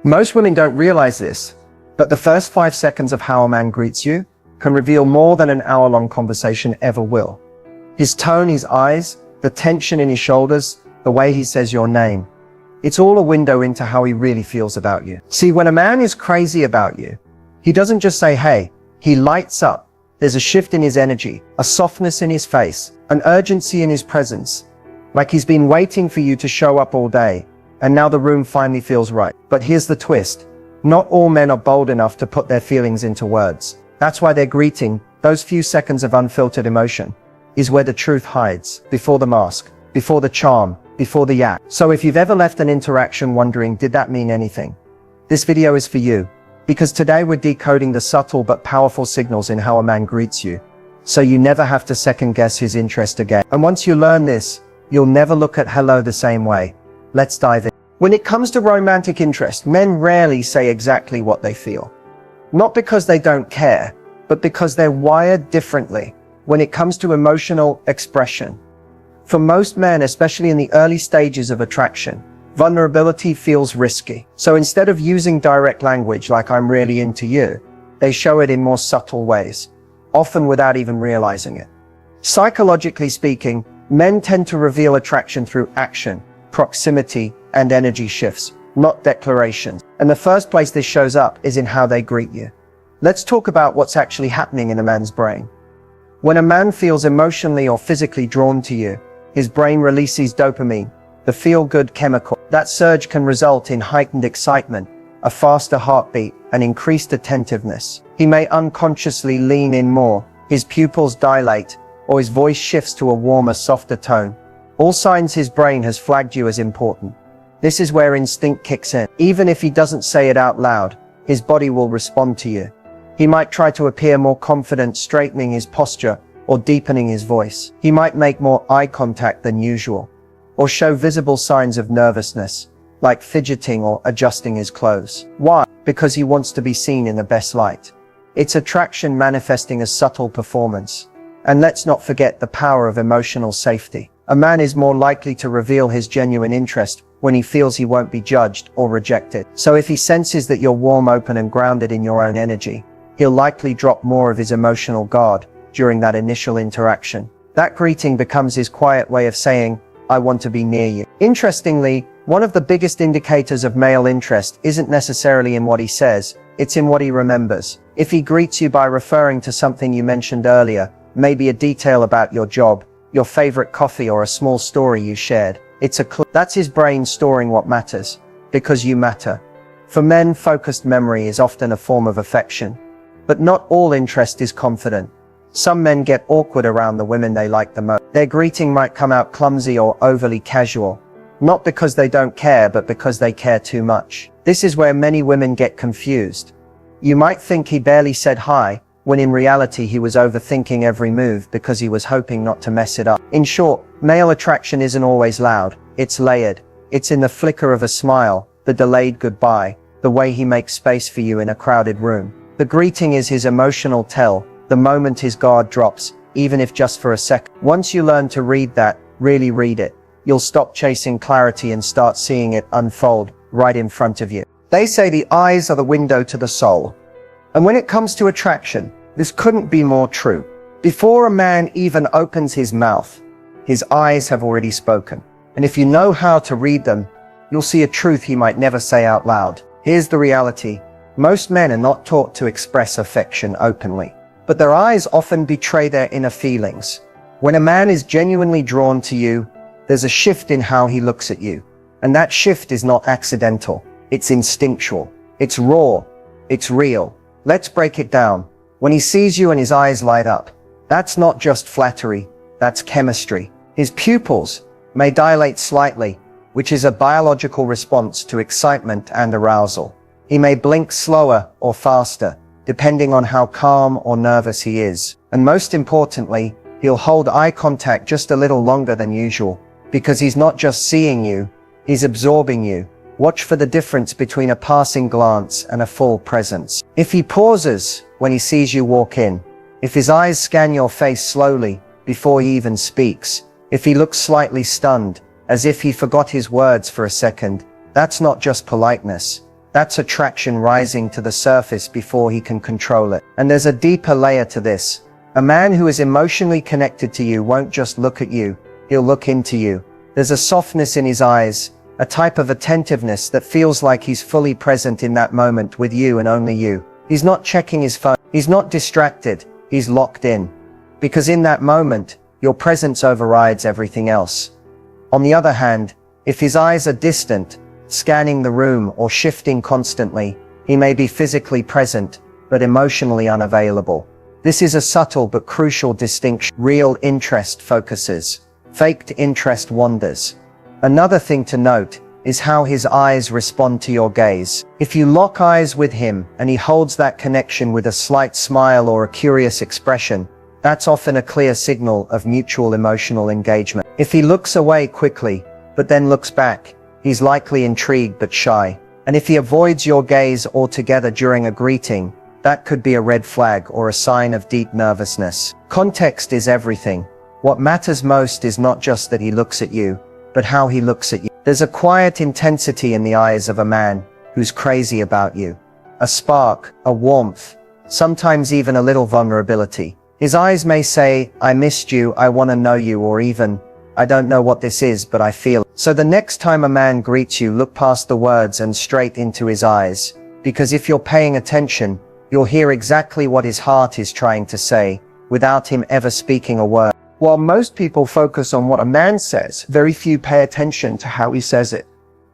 Most women don't realize this, but the first 5 seconds of how a man greets you can reveal more than an hour-long conversation ever will. His tone, his eyes, the tension in his shoulders, the way he says your name. It's all a window into how he really feels about you. See, when a man is crazy about you, he doesn't just say, hey, he lights up. There's a shift in his energy, a softness in his face, an urgency in his presence. Like he's been waiting for you to show up all day, and now the room finally feels right. But here's the twist. Not all men are bold enough to put their feelings into words. That's why their greeting, those few seconds of unfiltered emotion, is where the truth hides, before the mask, before the charm, before the act. So if you've ever left an interaction wondering, did that mean anything? This video is for you, because today we're decoding the subtle but powerful signals in how a man greets you, so you never have to second guess his interest again. And once you learn this, you'll never look at hello the same way. Let's dive in. When it comes to romantic interest, men rarely say exactly what they feel. Not because they don't care, but because they're wired differently when it comes to emotional expression. For most men, especially in the early stages of attraction, vulnerability feels risky. So instead of using direct language like I'm really into you, they show it in more subtle ways, often without even realizing it. Psychologically speaking, men tend to reveal attraction through action, proximity, and energy shifts, not declarations. And the first place this shows up is in how they greet you. Let's talk about what's actually happening in a man's brain. When a man feels emotionally or physically drawn to you, his brain releases dopamine, the feel-good chemical. That surge can result in heightened excitement, a faster heartbeat, and increased attentiveness. He may unconsciously lean in more, his pupils dilate, or his voice shifts to a warmer, softer tone. All signs his brain has flagged you as important. This is where instinct kicks in. Even if he doesn't say it out loud, his body will respond to you. He might try to appear more confident, straightening his posture or deepening his voice. He might make more eye contact than usual, or show visible signs of nervousness, like fidgeting or adjusting his clothes. Why? Because he wants to be seen in the best light. It's attraction manifesting as subtle performance. And let's not forget the power of emotional safety. A man is more likely to reveal his genuine interest when he feels he won't be judged or rejected. So if he senses that you're warm, open, and grounded in your own energy, he'll likely drop more of his emotional guard during that initial interaction. That greeting becomes his quiet way of saying, I want to be near you. Interestingly, one of the biggest indicators of male interest isn't necessarily in what he says, it's in what he remembers. If he greets you by referring to something you mentioned earlier, maybe a detail about your job, your favorite coffee, or a small story you shared, it's a clue. That's his brain storing what matters, because you matter. For men, focused memory is often a form of affection. But not all interest is confident. Some men get awkward around the women they like the most. Their greeting might come out clumsy or overly casual, not because they don't care, but because they care too much. This is where many women get confused. You might think he barely said hi, when in reality he was overthinking every move because he was hoping not to mess it up. In short, male attraction isn't always loud, it's layered. It's in the flicker of a smile, the delayed goodbye, the way he makes space for you in a crowded room. The greeting is his emotional tell, the moment his guard drops, even if just for a second. Once you learn to read that, really read it, you'll stop chasing clarity and start seeing it unfold right in front of you. They say the eyes are the window to the soul. And when it comes to attraction, this couldn't be more true. Before a man even opens his mouth, his eyes have already spoken. And if you know how to read them, you'll see a truth he might never say out loud. Here's the reality. Most men are not taught to express affection openly, but their eyes often betray their inner feelings. When a man is genuinely drawn to you, there's a shift in how he looks at you. And that shift is not accidental. It's instinctual. It's raw. It's real. Let's break it down. When he sees you and his eyes light up, that's not just flattery, that's chemistry. His pupils may dilate slightly, which is a biological response to excitement and arousal. He may blink slower or faster, depending on how calm or nervous he is. And most importantly, he'll hold eye contact just a little longer than usual, because he's not just seeing you, he's absorbing you. Watch for the difference between a passing glance and a full presence. If he pauses when he sees you walk in, if his eyes scan your face slowly before he even speaks, if he looks slightly stunned, as if he forgot his words for a second, that's not just politeness. That's attraction rising to the surface before he can control it. And there's a deeper layer to this. A man who is emotionally connected to you won't just look at you, he'll look into you. There's a softness in his eyes, a type of attentiveness that feels like he's fully present in that moment with you and only you. He's not checking his phone, he's not distracted, he's locked in. Because in that moment, your presence overrides everything else. On the other hand, if his eyes are distant, scanning the room or shifting constantly, he may be physically present, but emotionally unavailable. This is a subtle but crucial distinction. Real interest focuses. Faked interest wanders. Another thing to note is how his eyes respond to your gaze. If you lock eyes with him and he holds that connection with a slight smile or a curious expression, that's often a clear signal of mutual emotional engagement. If he looks away quickly, but then looks back, he's likely intrigued but shy. And if he avoids your gaze altogether during a greeting, that could be a red flag or a sign of deep nervousness. Context is everything. What matters most is not just that he looks at you, but how he looks at you. There's a quiet intensity in the eyes of a man who's crazy about you. A spark, a warmth, sometimes even a little vulnerability. His eyes may say, "I missed you, I want to know you," or even, "I don't know what this is, but I feel it." So the next time a man greets you, look past the words and straight into his eyes. Because if you're paying attention, you'll hear exactly what his heart is trying to say, without him ever speaking a word. While most people focus on what a man says, very few pay attention to how he says it.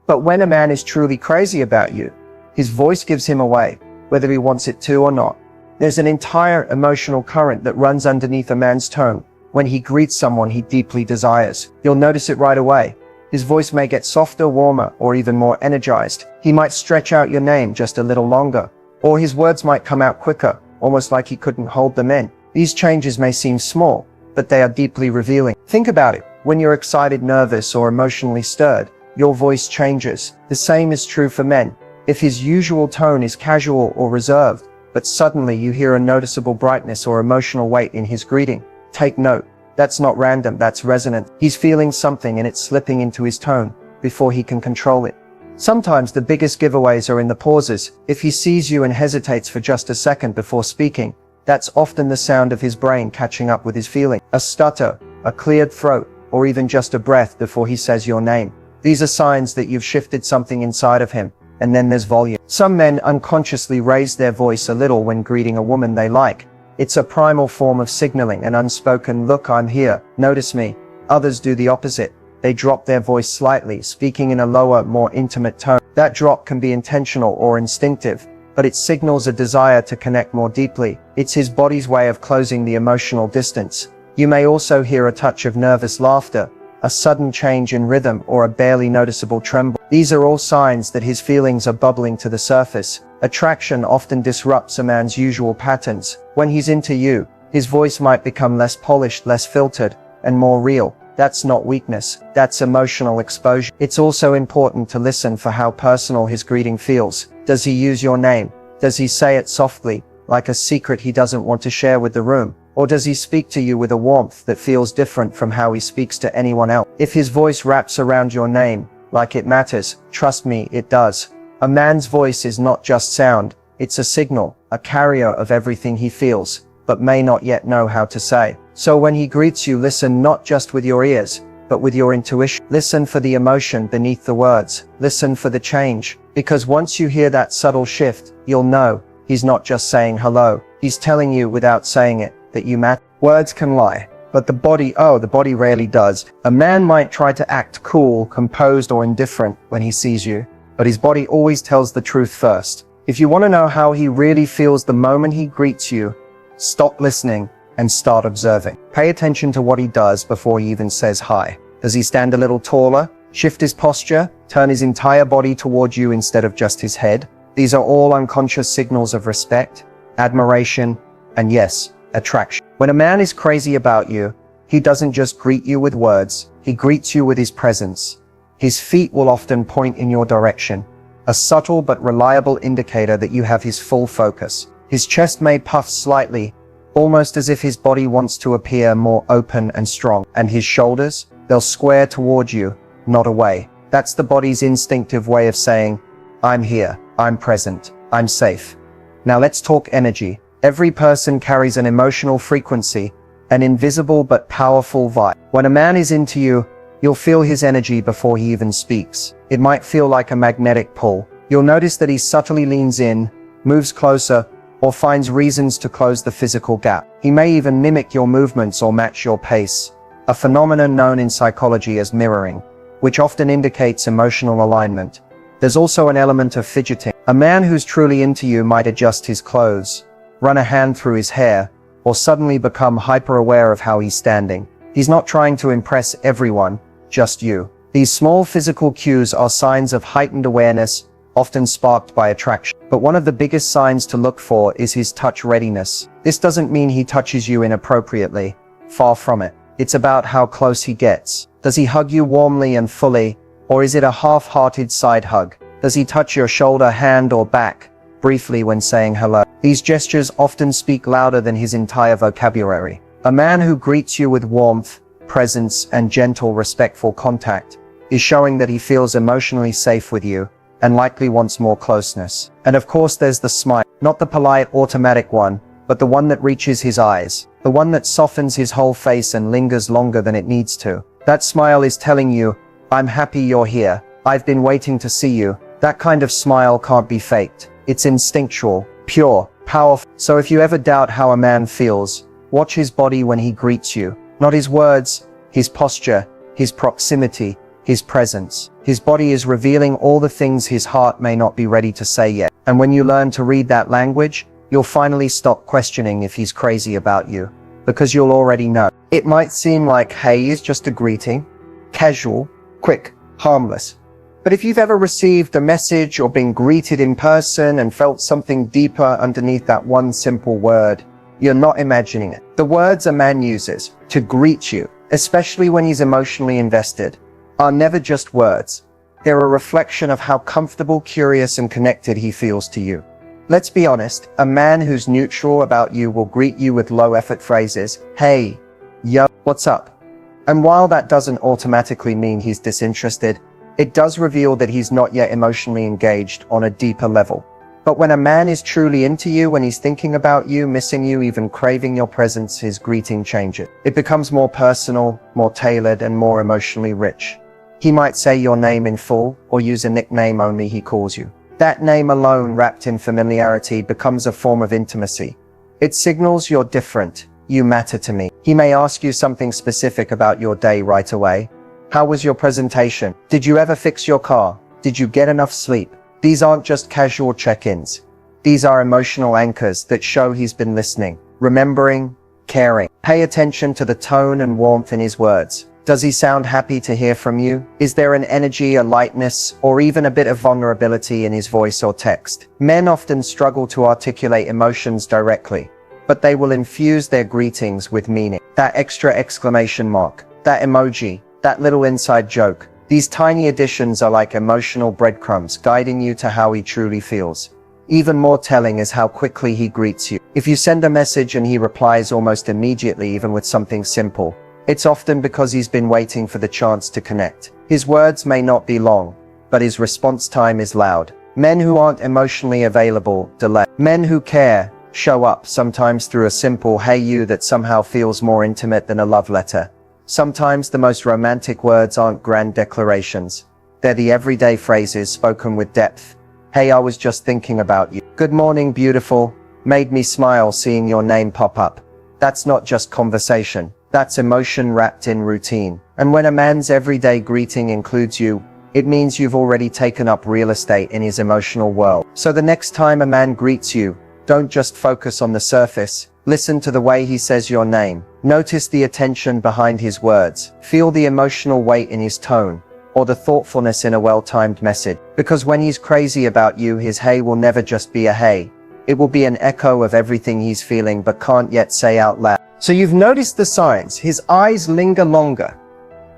But when a man is truly crazy about you, his voice gives him away, whether he wants it to or not. There's an entire emotional current that runs underneath a man's tone. When he greets someone he deeply desires, you'll notice it right away. His voice may get softer, warmer, or even more energized. He might stretch out your name just a little longer, or his words might come out quicker, almost like he couldn't hold them in. These changes may seem small, but they are deeply revealing. Think about it. When you're excited, nervous, or emotionally stirred, your voice changes. The same is true for men. If his usual tone is casual or reserved, but suddenly you hear a noticeable brightness or emotional weight in his greeting, take note. That's not random, that's resonant. He's feeling something and it's slipping into his tone before he can control it. Sometimes the biggest giveaways are in the pauses. If he sees you and hesitates for just a second before speaking, that's often the sound of his brain catching up with his feeling. A stutter, a cleared throat, or even just a breath before he says your name. These are signs that you've shifted something inside of him. And then there's volume. Some men unconsciously raise their voice a little when greeting a woman they like. It's a primal form of signaling, an unspoken, "Look, I'm here, notice me." Others do the opposite. They drop their voice slightly, speaking in a lower, more intimate tone. That drop can be intentional or instinctive, but it signals a desire to connect more deeply. It's his body's way of closing the emotional distance. You may also hear a touch of nervous laughter, a sudden change in rhythm, or a barely noticeable tremble. These are all signs that his feelings are bubbling to the surface. Attraction often disrupts a man's usual patterns. When he's into you, his voice might become less polished, less filtered, and more real. That's not weakness, that's emotional exposure. It's also important to listen for how personal his greeting feels. Does he use your name? Does he say it softly, like a secret he doesn't want to share with the room? Or does he speak to you with a warmth that feels different from how he speaks to anyone else? If his voice wraps around your name, like it matters, trust me, it does. A man's voice is not just sound, it's a signal, a carrier of everything he feels, but may not yet know how to say. So when he greets you, listen not just with your ears, but with your intuition. Listen for the emotion beneath the words. Listen for the change. Because once you hear that subtle shift, you'll know he's not just saying hello. He's telling you without saying it that you matter. Words can lie, but the body rarely does. A man might try to act cool, composed, or indifferent when he sees you, but his body always tells the truth first. If you want to know how he really feels the moment he greets you, stop listening and start observing. Pay attention to what he does before he even says hi. Does he stand a little taller, shift his posture, turn his entire body towards you instead of just his head? These are all unconscious signals of respect, admiration, and yes, attraction. When a man is crazy about you, he doesn't just greet you with words, he greets you with his presence. His feet will often point in your direction, a subtle but reliable indicator that you have his full focus. His chest may puff slightly, almost as if his body wants to appear more open and strong. And his shoulders, they'll square towards you, not away. That's the body's instinctive way of saying, "I'm here." I'm present. I'm safe. Now let's talk energy. Every person carries an emotional frequency, an invisible but powerful vibe. When a man is into you, you'll feel his energy before he even speaks. It might feel like a magnetic pull. You'll notice that he subtly leans in, moves closer, or finds reasons to close the physical gap. He may even mimic your movements or match your pace, a phenomenon known in psychology as mirroring, which often indicates emotional alignment. There's also an element of fidgeting. A man who's truly into you might adjust his clothes, run a hand through his hair, or suddenly become hyper-aware of how he's standing. He's not trying to impress everyone, just you. These small physical cues are signs of heightened awareness, often sparked by attraction. But one of the biggest signs to look for is his touch readiness. This doesn't mean he touches you inappropriately. Far from it. It's about how close he gets. Does he hug you warmly and fully, or is it a half-hearted side hug? Does he touch your shoulder, hand, or back, briefly when saying hello? These gestures often speak louder than his entire vocabulary. A man who greets you with warmth, presence, and gentle, respectful contact is showing that he feels emotionally safe with you and likely wants more closeness. And of course there's the smile. Not the polite, automatic one, but the one that reaches his eyes. The one that softens his whole face and lingers longer than it needs to. That smile is telling you, I'm happy you're here. I've been waiting to see you. That kind of smile can't be faked. It's instinctual, pure, powerful. So if you ever doubt how a man feels, watch his body when he greets you. Not his words, his posture, his proximity, his presence. His body is revealing all the things his heart may not be ready to say yet. And when you learn to read that language, you'll finally stop questioning if he's crazy about you, because you'll already know. It might seem like, hey, is just a greeting, casual, quick, harmless. But if you've ever received a message or been greeted in person and felt something deeper underneath that one simple word, you're not imagining it. The words a man uses to greet you, especially when he's emotionally invested, are never just words. They're a reflection of how comfortable, curious, and connected he feels to you. Let's be honest, a man who's neutral about you will greet you with low-effort phrases, hey, yo, what's up? And while that doesn't automatically mean he's disinterested, it does reveal that he's not yet emotionally engaged on a deeper level. But when a man is truly into you, when he's thinking about you, missing you, even craving your presence, his greeting changes. It becomes more personal, more tailored, and more emotionally rich. He might say your name in full, or use a nickname only he calls you. That name alone, wrapped in familiarity, becomes a form of intimacy. It signals you're different, you matter to me. He may ask you something specific about your day right away. How was your presentation? Did you ever fix your car? Did you get enough sleep? These aren't just casual check-ins. These are emotional anchors that show he's been listening, remembering, caring. Pay attention to the tone and warmth in his words. Does he sound happy to hear from you? Is there an energy, a lightness, or even a bit of vulnerability in his voice or text? Men often struggle to articulate emotions directly, but they will infuse their greetings with meaning. That extra exclamation mark, that emoji, that little inside joke. These tiny additions are like emotional breadcrumbs guiding you to how he truly feels. Even more telling is how quickly he greets you. If you send a message and he replies almost immediately, even with something simple, it's often because he's been waiting for the chance to connect. His words may not be long, but his response time is loud. Men who aren't emotionally available delay. Men who care show up, sometimes through a simple hey you that somehow feels more intimate than a love letter. Sometimes the most romantic words aren't grand declarations. They're the everyday phrases spoken with depth. Hey, I was just thinking about you. Good morning, beautiful. Made me smile seeing your name pop up. That's not just conversation. That's emotion wrapped in routine. And when a man's everyday greeting includes you, it means you've already taken up real estate in his emotional world. So the next time a man greets you, don't just focus on the surface. Listen to the way he says your name. Notice the attention behind his words. Feel the emotional weight in his tone, or the thoughtfulness in a well-timed message. Because when he's crazy about you, his hey will never just be a hey. It will be an echo of everything he's feeling but can't yet say out loud. So you've noticed the signs. His eyes linger longer.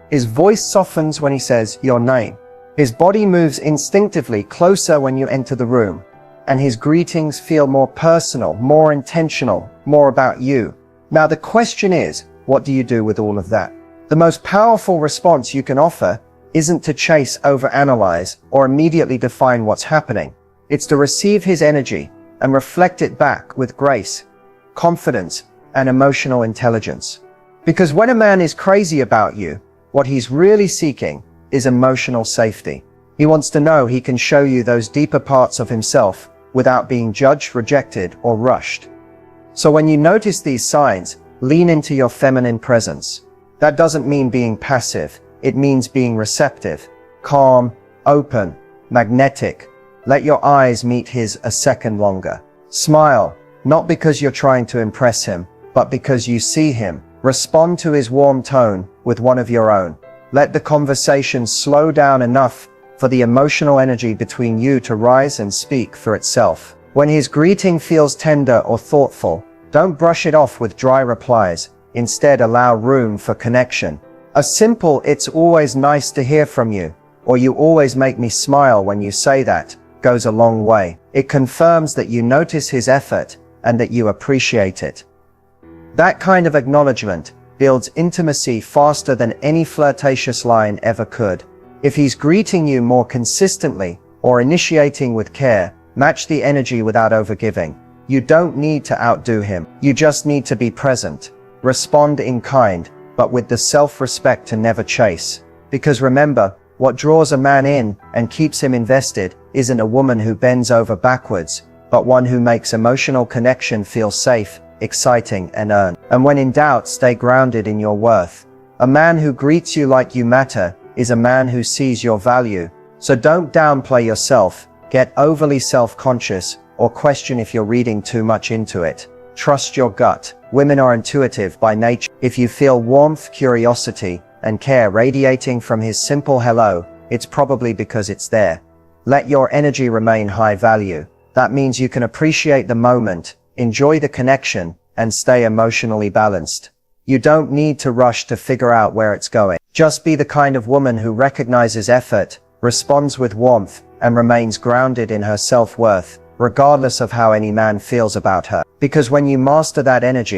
His voice softens when he says your name. His body moves instinctively closer when you enter the room. And his greetings feel more personal, more intentional, more about you. Now the question is, what do you do with all of that? The most powerful response you can offer isn't to chase, overanalyze, or immediately define what's happening. It's to receive his energy and reflect it back with grace, confidence, and emotional intelligence. Because when a man is crazy about you, what he's really seeking is emotional safety. He wants to know he can show you those deeper parts of himself without being judged, rejected, or rushed. So when you notice these signs, lean into your feminine presence. That doesn't mean being passive. It means being receptive, calm, open, magnetic. Let your eyes meet his a second longer. Smile, not because you're trying to impress him, but because you see him. Respond to his warm tone with one of your own. Let the conversation slow down enough for the emotional energy between you to rise and speak for itself. When his greeting feels tender or thoughtful, don't brush it off with dry replies. Instead, allow room for connection. A simple "it's always nice to hear from you," or "you always make me smile when you say that," goes a long way. It confirms that you notice his effort and that you appreciate it. That kind of acknowledgement builds intimacy faster than any flirtatious line ever could. If he's greeting you more consistently or initiating with care, match the energy without overgiving. You don't need to outdo him. You just need to be present. Respond in kind, but with the self-respect to never chase. Because remember, what draws a man in and keeps him invested isn't a woman who bends over backwards, but one who makes emotional connection feel safe, exciting, and earned. And when in doubt, stay grounded in your worth. A man who greets you like you matter is a man who sees your value. So don't downplay yourself, get overly self-conscious, or question if you're reading too much into it. Trust your gut. Women are intuitive by nature. If you feel warmth, curiosity, and care radiating from his simple hello, it's probably because it's there. Let your energy remain high value. That means you can appreciate the moment, enjoy the connection, and stay emotionally balanced. You don't need to rush to figure out where it's going. Just be the kind of woman who recognizes effort, responds with warmth, and remains grounded in her self-worth, regardless of how any man feels about her. Because when you master that energy,